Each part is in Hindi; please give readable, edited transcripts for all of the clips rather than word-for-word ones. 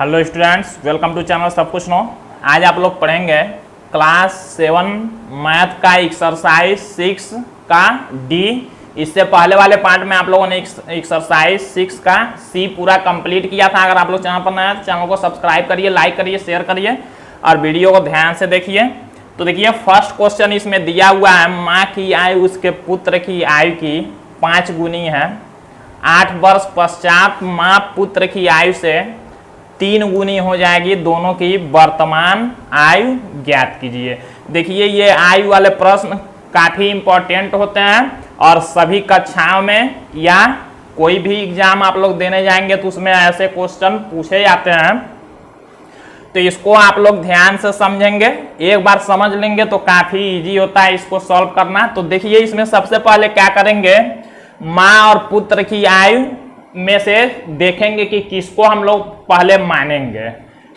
Hello students, welcome to channel सब कुछ नो। आज आप लोग पढ़ेंगे क्लास 7 मैथ का एक्सरसाइज 6 का डी। इससे पहले वाले पार्ट में आप लोगों ने एक्सरसाइज 6 का सी पूरा कंप्लीट किया था। अगर आप लोग चैनल पर नए हैं तो चैनल को सब्सक्राइब करिए, लाइक करिए, शेयर करिए और वीडियो को ध्यान से देखिए। तो देखिए फर्स्ट क्वेश्चन इसमें दिया हुआ है, माँ की आयु उसके पुत्र की आयु की 5 गुनी है। 8 वर्ष पश्चात माँ पुत्र की आयु से 3 गुनी हो जाएगी। दोनों की वर्तमान आयु ज्ञात कीजिए। देखिए ये आयु वाले प्रश्न काफी इंपॉर्टेंट होते हैं और सभी कक्षाओं में या कोई भी एग्जाम आप लोग देने जाएंगे तो उसमें ऐसे क्वेश्चन पूछे जाते हैं। तो इसको आप लोग ध्यान से समझेंगे, एक बार समझ लेंगे तो काफी इजी होता है इसको सॉल्व करना। तो देखिए इसमें सबसे पहले क्या करेंगे, माँ और पुत्र की आयु में से देखेंगे कि किसको हम लोग पहले मानेंगे।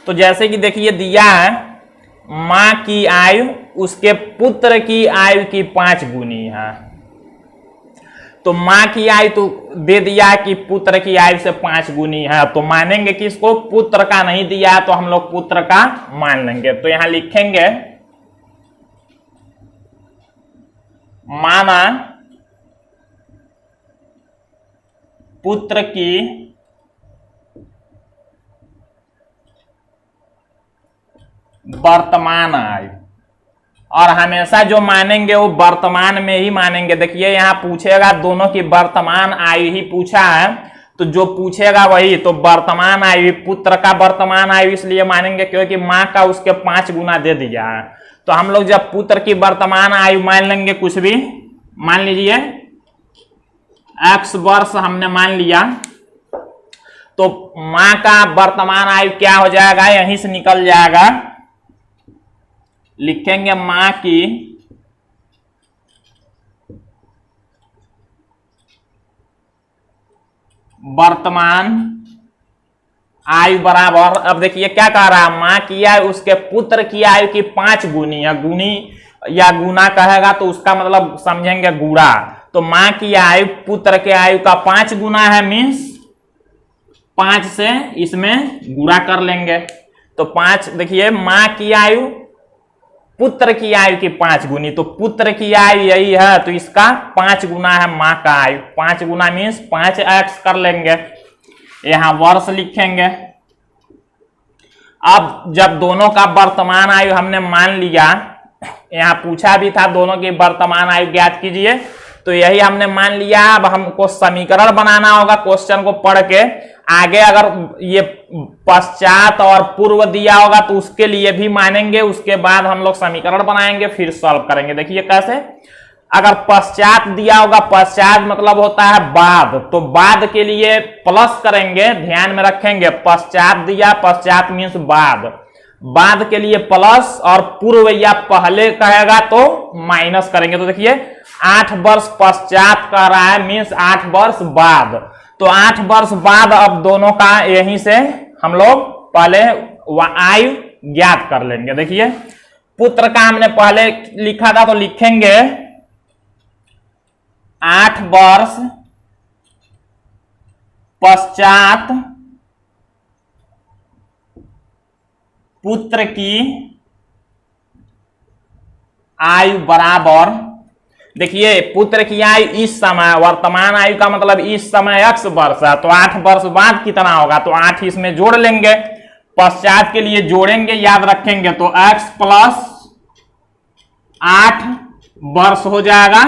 तो जैसे कि देखिए दिया है माँ की आयु उसके पुत्र की आयु की 5 गुनी है। तो माँ की आयु तो दे दिया कि पुत्र की आयु से 5 गुनी है, तो मानेंगे किसको, पुत्र का नहीं दिया तो हम लोग पुत्र का मान लेंगे। तो यहां लिखेंगे माना पुत्र की वर्तमान आयु, और हमेशा जो मानेंगे वो वर्तमान में ही मानेंगे। देखिए यहाँ पूछेगा दोनों की वर्तमान आयु ही पूछा है, तो जो पूछेगा वही, तो वर्तमान आयु, पुत्र का वर्तमान आयु इसलिए मानेंगे क्योंकि माँ का उसके 5 गुना दे दिया है। तो हम लोग जब पुत्र की वर्तमान आयु मान लेंगे, कुछ भी मान लीजिए x वर्ष हमने मान लिया, तो माँ का वर्तमान आयु क्या हो जाएगा, यहीं से निकल जाएगा। लिखेंगे माँ की वर्तमान आयु बराबर, अब देखिए क्या कह रहा है, माँ की आयु उसके पुत्र की आयु की 5 गुनी है। गुनी या गुना कहेगा तो उसका मतलब समझेंगे गुणा। तो माँ की आयु पुत्र के आयु का 5 गुना है, मीन्स 5 से इसमें गुणा कर लेंगे। तो 5, देखिए माँ की आयु पुत्र की आयु की 5 गुनी, तो पुत्र की आयु यही है तो इसका 5 गुना है माँ का आयु। 5 गुना मीन्स 5x कर लेंगे, यहां वर्ष लिखेंगे। अब जब दोनों का वर्तमान आयु हमने मान लिया, यहां पूछा भी था दोनों की वर्तमान आयु ज्ञात कीजिए, तो यही हमने मान लिया। अब हमको समीकरण बनाना होगा क्वेश्चन को पढ़ के। आगे अगर ये पश्चात और पूर्व दिया होगा तो उसके लिए भी मानेंगे, उसके बाद हम लोग समीकरण बनाएंगे फिर सॉल्व करेंगे। देखिए कैसे, अगर पश्चात दिया होगा, पश्चात मतलब होता है बाद, तो बाद के लिए प्लस करेंगे, ध्यान में रखेंगे। पश्चात दिया, पश्चात मीन्स बाद, बाद के लिए प्लस, और पूर्व या पहले कहेगा तो माइनस करेंगे। तो देखिए 8 वर्ष पश्चात कह रहा है, मीन्स 8 वर्ष बाद, तो 8 वर्ष बाद अब दोनों का यहीं से हम लोग पहले आयु ज्ञात कर लेंगे। देखिए पुत्र का हमने पहले लिखा था तो लिखेंगे 8 वर्ष पश्चात पुत्र की आयु बराबर, देखिए पुत्र की आयु इस समय, वर्तमान आयु का मतलब इस समय x वर्ष है, तो 8 वर्ष बाद कितना होगा, तो 8 इसमें जोड़ लेंगे। पश्चात के लिए जोड़ेंगे, याद रखेंगे, तो x प्लस 8 वर्ष हो जाएगा।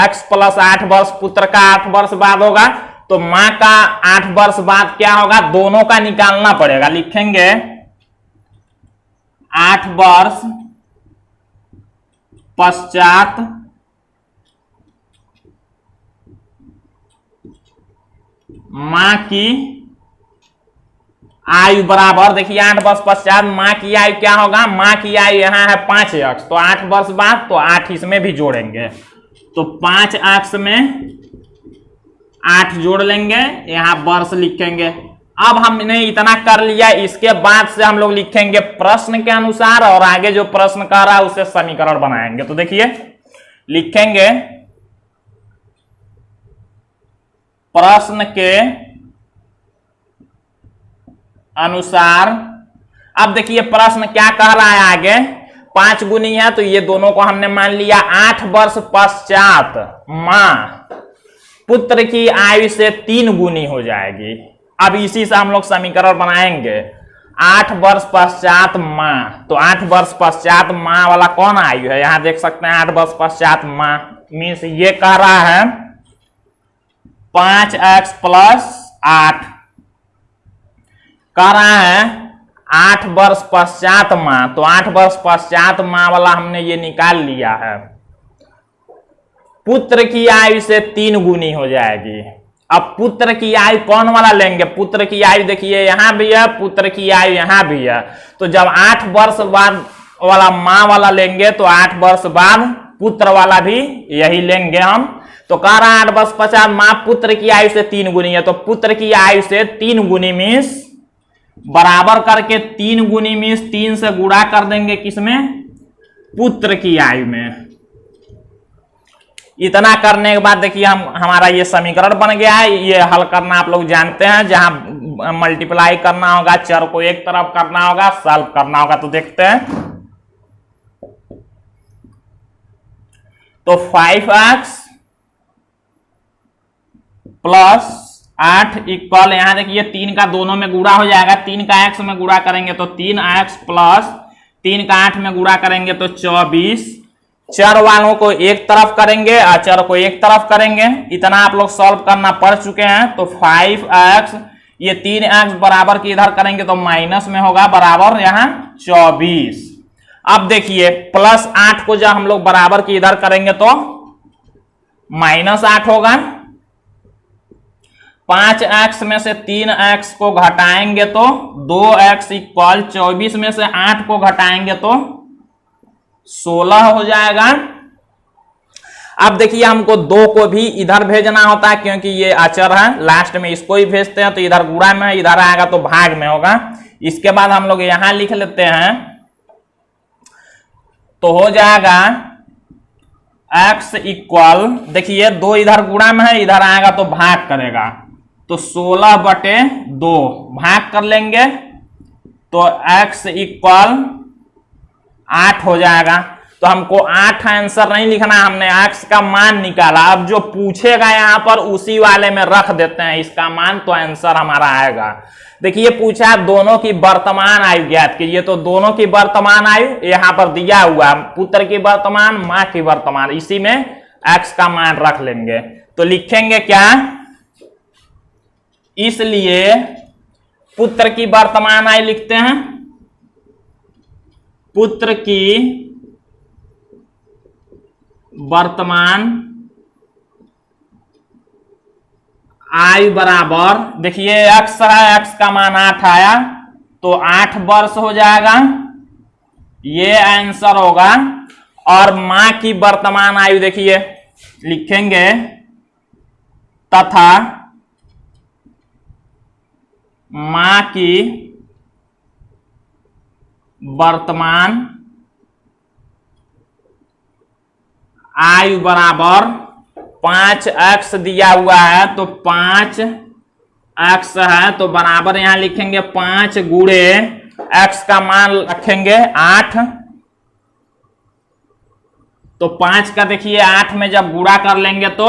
x प्लस 8 वर्ष, पुत्र का 8 वर्ष बाद होगा, तो माँ का 8 वर्ष बाद क्या होगा, दोनों का निकालना पड़ेगा। लिखेंगे 8 वर्ष पश्चात माँ की आयु बराबर, देखिए 8 वर्ष पश्चात माँ की आयु क्या होगा, माँ की आयु यहाँ है 5x, तो 8 वर्ष बाद तो 8 इसमें भी जोड़ेंगे, तो 5x में 8 जोड़ लेंगे, यहाँ वर्ष लिखेंगे। अब हमने इतना कर लिया, इसके बाद से हम लोग लिखेंगे प्रश्न के अनुसार, और आगे जो प्रश्न कर रहा है उसे समीकरण बनाएंगे। तो देखिए लिखेंगे प्रश्न के अनुसार। अब देखिए प्रश्न क्या कह रहा है आगे, 5 गुनी है तो ये दोनों को हमने मान लिया। 8 वर्ष पश्चात मां पुत्र की आयु से 3 गुनी हो जाएगी। अब इसी से हम लोग समीकरण बनाएंगे। 8 वर्ष पश्चात मां, तो 8 वर्ष पश्चात मां वाला कौन आयु है, यहां देख सकते हैं 8 वर्ष पश्चात मां मीन्स ये कह रहा है 5x + 8 कह रहा है 8 वर्ष पश्चात मां, तो 8 वर्ष पश्चात मां वाला हमने ये निकाल लिया है। पुत्र की आयु से 3 गुनी हो जाएगी। अब पुत्र की आयु कौन वाला लेंगे, पुत्र की आयु देखिए यहां भी है, पुत्र की आयु यहां भी है, तो जब 8 वर्ष बाद वाला मां वाला लेंगे तो 8 वर्ष बाद पुत्र वाला भी यही लेंगे हम। तो कह रहा है 8 वर्ष पश्चात मां पुत्र की आयु से 3 गुनी है, तो पुत्र की आयु से 3 गुनी मीन्स बराबर करके 3 गुनी मीन्स 3 से गुणा कर देंगे किसमें, पुत्र की आयु में। इतना करने के बाद देखिए हमारा ये समीकरण बन गया है। ये हल करना आप लोग जानते हैं, जहां मल्टीप्लाई करना होगा चर को एक तरफ करना होगा, सॉल्व करना होगा। तो देखते हैं, तो 5x + 8 इक्वल, यहां देखिए 3 का दोनों में गुणा हो जाएगा, 3 का x में गुणा करेंगे तो 3x + 3 का 8 में गुणा करेंगे तो 24। चर वालों को एक तरफ करेंगे, अचर को एक तरफ करेंगे। इतना आप लोग सॉल्व करना पढ़ चुके हैं। तो 5x, ये 3x बराबर की इधर करेंगे तो माइनस में होगा, बराबर यहां 24। अब देखिए +8 को जब हम लोग बराबर की इधर करेंगे तो -8 होगा। 5x में से 3x को घटाएंगे तो 2x इक्वल, 24 में से 8 को घटाएंगे तो 16 हो जाएगा। अब देखिए हमको 2 को भी इधर भेजना होता है क्योंकि ये अचर है, लास्ट में इसको ही भेजते हैं, तो इधर गुणा में है, इधर आएगा तो भाग में होगा। इसके बाद हम लोग यहां लिख लेते हैं, तो हो जाएगा x इक्वल, देखिए 2 इधर गुणा में है, इधर आएगा तो भाग करेगा, तो 16/2 भाग कर लेंगे तो x इक्वल 8 हो जाएगा। तो हमको 8 आंसर नहीं लिखना, हमने x का मान निकाला। अब जो पूछेगा यहां पर उसी वाले में रख देते हैं इसका मान, तो आंसर हमारा आएगा। देखिए पूछा दोनों की वर्तमान आयु ज्ञात कीजिए, तो दोनों की वर्तमान आयु यहां पर दिया हुआ, पुत्र की वर्तमान, मां की वर्तमान, इसी में x का मान रख लेंगे। तो लिखेंगे क्या, इसलिए पुत्र की वर्तमान आयु लिखते हैं, पुत्र की वर्तमान आयु बराबर, देखिए x है, x का मान 8 आया तो 8 वर्ष हो जाएगा, ये आंसर होगा। और मां की वर्तमान आयु देखिए लिखेंगे, तथा मां की वर्तमान आयु बराबर 5x दिया हुआ है, तो 5x है, तो बराबर यहां लिखेंगे 5 गुणे x का मान रखेंगे 8, तो 5 का देखिए 8 में जब गुणा कर लेंगे तो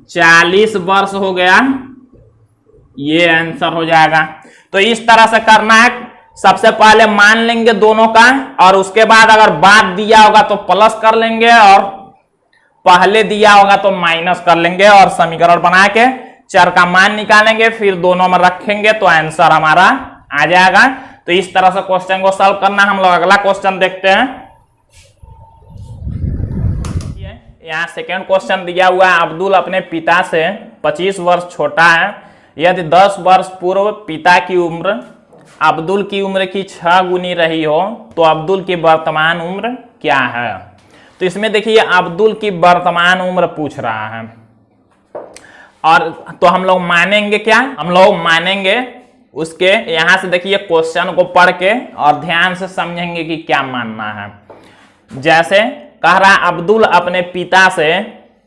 40 वर्ष हो गया, ये आंसर हो जाएगा। तो इस तरह से करना है, सबसे पहले मान लेंगे दोनों का, और उसके बाद अगर बाद दिया होगा तो प्लस कर लेंगे, और पहले दिया होगा तो माइनस कर लेंगे, और समीकरण बना के चर का मान निकालेंगे, फिर दोनों में रखेंगे तो आंसर हमारा आ जाएगा। तो इस तरह से क्वेश्चन को सॉल्व करना। हम लोग अगला क्वेश्चन देखते हैं। यहाँ सेकेंड क्वेश्चन दिया हुआ है, अब्दुल अपने पिता से 25 वर्ष छोटा है, यदि 10 वर्ष पूर्व पिता की उम्र अब्दुल की उम्र की 6 गुनी रही हो तो अब्दुल की वर्तमान उम्र क्या है। तो इसमें देखिए अब्दुल की वर्तमान उम्र पूछ रहा है, और तो हम लोग मानेंगे क्या, हम लोग मानेंगे उसके, यहां से देखिए क्वेश्चन को पढ़ के और ध्यान से समझेंगे कि क्या मानना है। जैसे कह रहा अब्दुल अपने पिता से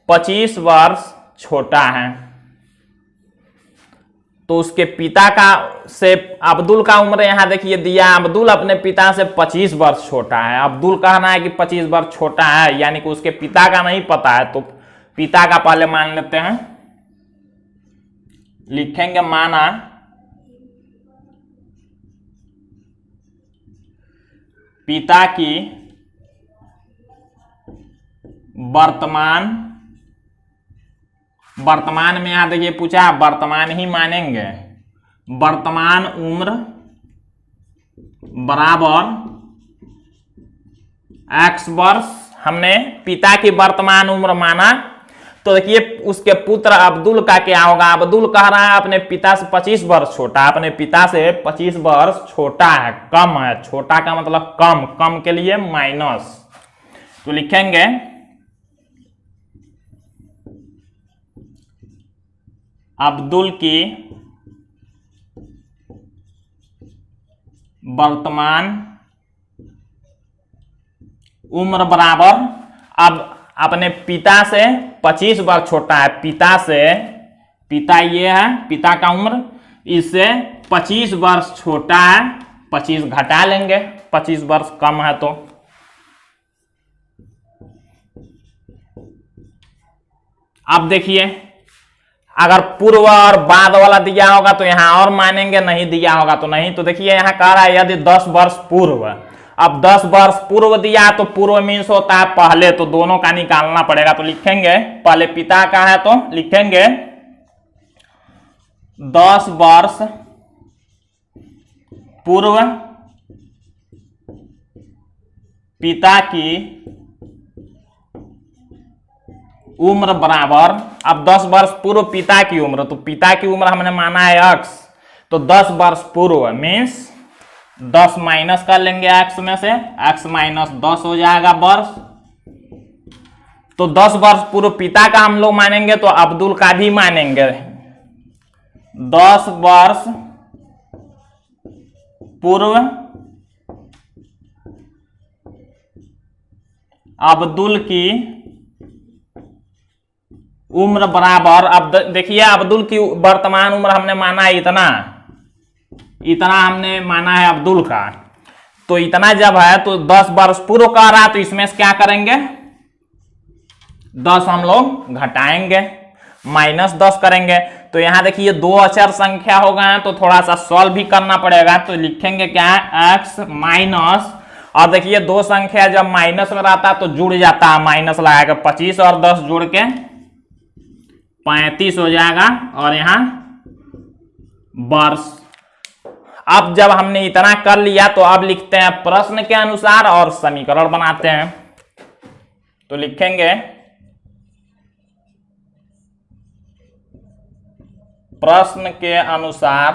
25 वर्ष छोटा है, तो उसके पिता का से अब्दुल का उम्र यहां देखिए दिया, अब्दुल अपने पिता से 25 वर्ष छोटा है। अब्दुल कहना है कि 25 वर्ष छोटा है, यानी कि उसके पिता का नहीं पता है, तो पिता का पहले मान लेते हैं। लिखेंगे माना पिता की वर्तमान में यहां देखिए पूछा, वर्तमान ही मानेंगे। वर्तमान उम्र बराबर x वर्ष। हमने पिता की वर्तमान उम्र माना, तो देखिए उसके पुत्र अब्दुल का क्या होगा। अब्दुल कह रहा है अपने पिता से 25 वर्ष छोटा है, अपने पिता से 25 वर्ष छोटा है, कम है। छोटा का मतलब कम, कम के लिए माइनस, तो लिखेंगे अब्दुल की वर्तमान उम्र बराबर, अब अपने पिता से 25 वर्ष छोटा है, पिता से, पिता ये है, पिता का उम्र, इससे 25 वर्ष छोटा है, 25 घटा लेंगे, 25 वर्ष कम है तो। अब देखिए अगर पूर्व और बाद वाला दिया होगा तो यहां और मानेंगे, नहीं दिया होगा तो नहीं। तो देखिए यहां कह रहा है यदि 10 वर्ष पूर्व, अब 10 वर्ष पूर्व दिया तो पूर्व मीन्स होता है पहले, तो दोनों का निकालना पड़ेगा। तो लिखेंगे पहले पिता का है तो लिखेंगे 10 वर्ष पूर्व पिता की उम्र बराबर, अब 10 वर्ष पूर्व पिता की उम्र, तो पिता की उम्र हमने माना है x, तो 10 वर्ष पूर्व मीन्स 10 माइनस कर लेंगे x में से, x माइनस 10 हो जाएगा वर्ष। तो 10 वर्ष पूर्व पिता का हम लोग मानेंगे तो अब्दुल का भी मानेंगे। 10 वर्ष पूर्व अब्दुल की उम्र बराबर, अब देखिए अब्दुल की वर्तमान उम्र हमने माना है इतना, इतना हमने माना है अब्दुल का, तो इतना जब है तो 10 वर्ष पूर्व का रहा, तो इसमें से क्या करेंगे 10 हम लोग घटाएंगे, माइनस 10 करेंगे। तो यहां देखिए दो अचर संख्या हो गए हैं तो थोड़ा सा सॉल्व भी करना पड़ेगा, तो लिखेंगे क्या है x माइनस, और देखिए दो संख्या जब माइनस में रहता है तो जुड़ जाता है, माइनस लगाएगा 25 और 10 जुड़ के 35 हो जाएगा, और यहां वर्ष। अब जब हमने इतना कर लिया तो अब लिखते हैं प्रश्न के अनुसार और समीकरण बनाते हैं। तो लिखेंगे प्रश्न के अनुसार,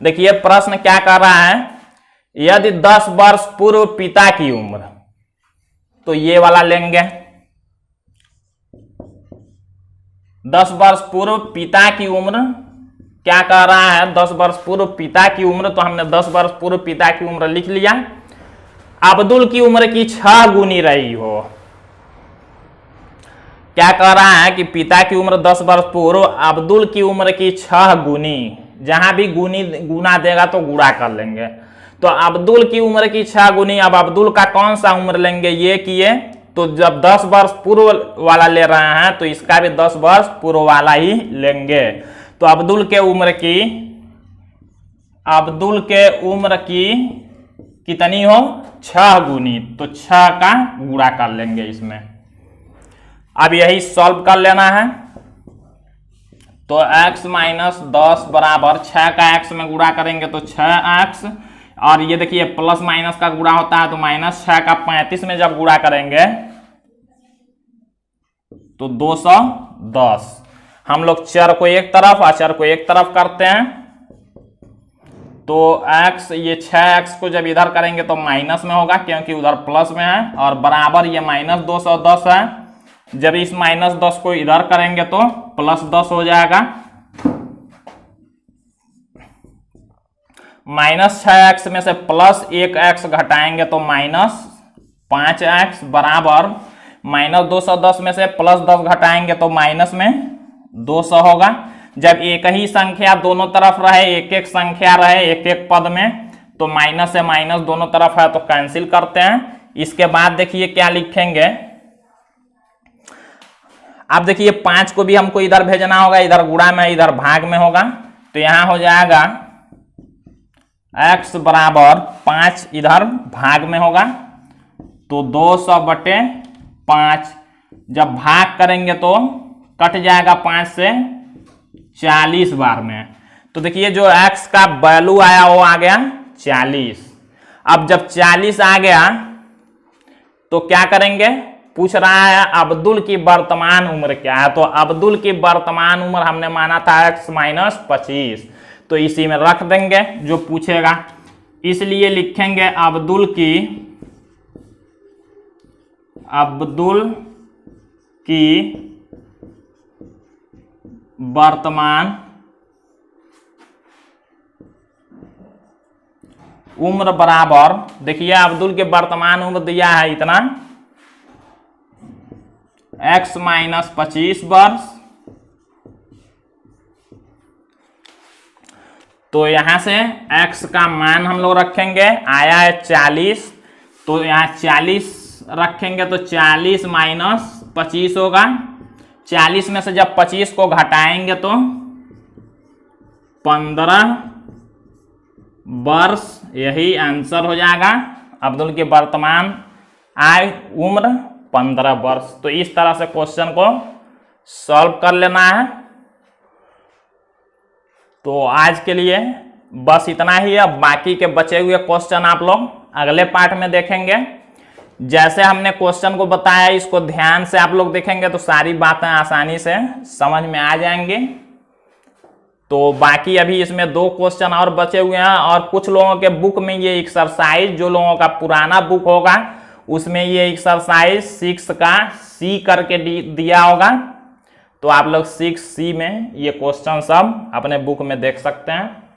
देखिए प्रश्न क्या कर रहा है, यदि 10 वर्ष पूर्व पिता की उम्र, तो ये वाला लेंगे 10 वर्ष पूर्व पिता की उम्र, क्या कह रहा है 10 वर्ष पूर्व पिता की उम्र, तो हमने 10 वर्ष पूर्व पिता की उम्र लिख लिया। अब्दुल की उम्र की 6 गुनी रही हो, क्या कह रहा है कि पिता की उम्र 10 वर्ष पूर्व अब्दुल की उम्र की 6 गुनी, जहां भी गुनी गुना देगा तो गुणा कर लेंगे, तो अब्दुल की उम्र की 6 गुनी। अब अब्दुल का कौन सा उम्र लेंगे ये किए, तो जब 10 वर्ष पूर्व वाला ले रहे हैं तो इसका भी 10 वर्ष पूर्व वाला ही लेंगे। तो अब्दुल के उम्र की कितनी हो 6 गुनी, तो 6 का गुणा कर लेंगे इसमें। अब यही सॉल्व कर लेना है, तो x माइनस 10 बराबर 6 का x में गुणा करेंगे तो 6x, और ये देखिए प्लस माइनस का गुणा होता है तो माइनस 6 का 35 में जब गुणा करेंगे तो 210। हम लोग चर को एक तरफ अचर को एक तरफ करते हैं, तो x, ये 6x को जब इधर करेंगे तो माइनस में होगा क्योंकि उधर प्लस में है, और बराबर ये माइनस 210 है। जब इस माइनस 10 को इधर करेंगे तो प्लस 10 हो जाएगा। माइनस 6x में से प्लस 1x घटाएंगे तो माइनस 5x बराबर -210 में से +10 घटाएंगे तो माइनस में 200 होगा। जब एक ही संख्या दोनों तरफ रहे, एक एक संख्या रहे एक एक पद में, तो माइनस से माइनस दोनों तरफ है तो कैंसिल करते हैं। इसके बाद देखिए क्या लिखेंगे, अब देखिए 5 को भी हमको इधर भेजना होगा, इधर गुणा में इधर भाग में होगा, तो यहां हो जाएगा x बराबर 5 इधर भाग में होगा तो 200/5। जब भाग करेंगे तो कट जाएगा 5 से 40 बार में, तो देखिए जो x का वैल्यू आया वो आ गया 40। अब जब 40 आ गया तो क्या करेंगे, पूछ रहा है अब्दुल की वर्तमान उम्र क्या है, तो अब्दुल की वर्तमान उम्र हमने माना था x - 25, तो इसी में रख देंगे जो पूछेगा। इसलिए लिखेंगे अब्दुल की वर्तमान उम्र बराबर, देखिए अब्दुल के वर्तमान उम्र दिया है इतना x - 25 वर्ष, तो यहां से x का मान हम लोग रखेंगे, आया है 40, तो यहां 40 रखेंगे तो 40 - 25 होगा। 40 में से जब 25 को घटाएंगे तो 15 वर्ष, यही आंसर हो जाएगा। अब्दुल की वर्तमान उम्र 15 वर्ष। तो इस तरह से क्वेश्चन को सॉल्व कर लेना है। तो आज के लिए बस इतना ही है, बाकी के बचे हुए क्वेश्चन आप लोग अगले पार्ट में देखेंगे। जैसे हमने क्वेश्चन को बताया इसको ध्यान से आप लोग देखेंगे तो सारी बातें आसानी से समझ में आ जाएंगी। तो बाकी अभी इसमें 2 क्वेश्चन और बचे हुए हैं, और कुछ लोगों के बुक में ये एक्सरसाइज, जो लोगों का पुराना बुक होगा उसमें ये एक्सरसाइज 6 का C करके दिया होगा, तो आप लोग 6C में ये क्वेश्चन सब अपने बुक में देख सकते हैं।